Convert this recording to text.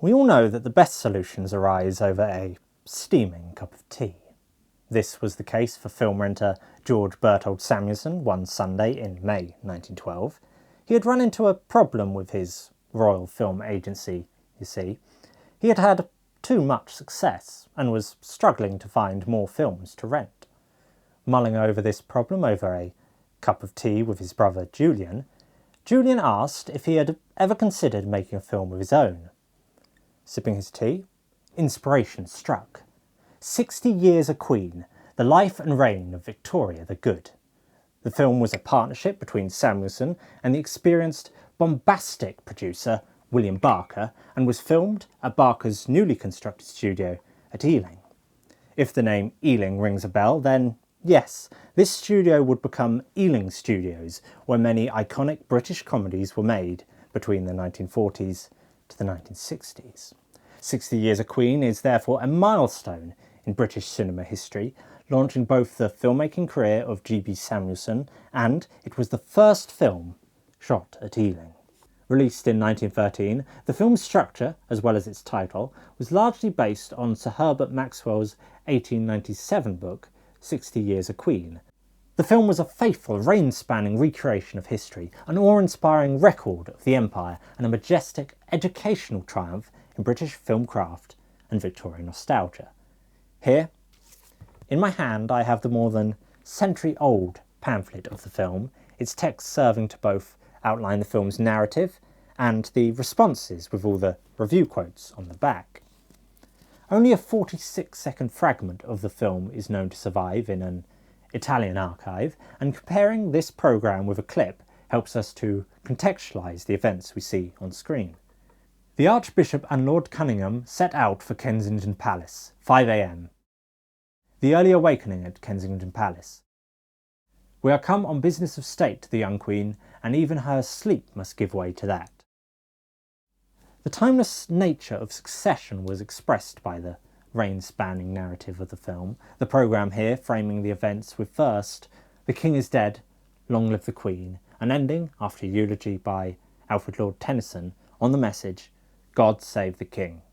We all know that the best solutions arise over a steaming cup of tea. This was the case for film renter George Berthold Samuelson one Sunday in May 1912. He had run into a problem with his Royal Film Agency, you see. He had had too much success and was struggling to find more films to rent. Mulling over this problem over a cup of tea with his brother Julian, Julian asked if he had ever considered making a film of his own. Sipping his tea, inspiration struck. 60 Years a Queen, the life and reign of Victoria the Good. The film was a partnership between Samuelson and the experienced, bombastic producer William Barker and was filmed at Barker's newly constructed studio at Ealing. If the name Ealing rings a bell, then yes, this studio would become Ealing Studios, where many iconic British comedies were made between the 1940s to the 1960s. 60 Years a Queen is therefore a milestone in British cinema history, launching both the filmmaking career of G.B. Samuelson and it was the first film shot at Ealing. Released in 1913, the film's structure, as well as its title, was largely based on Sir Herbert Maxwell's 1897 book, 60 Years a Queen. The film was a faithful, reign-spanning recreation of history, an awe-inspiring record of the Empire, and a majestic educational triumph in British film craft and Victorian nostalgia. Here, in my hand, I have the more than century-old pamphlet of the film, its text serving to both outline the film's narrative and the responses with all the review quotes on the back. Only a 46-second fragment of the film is known to survive in an Italian archive, and comparing this programme with a clip helps us to contextualise the events we see on screen. The Archbishop and Lord Cunningham set out for Kensington Palace, 5 a.m. The early awakening at Kensington Palace. We are come on business of state to the young Queen, and even her sleep must give way to that. The timeless nature of succession was expressed by the reign-spanning narrative of the film, the programme here framing the events with first, "The King is dead, long live the Queen," and ending, after a eulogy by Alfred Lord Tennyson, on the message, "God save the King."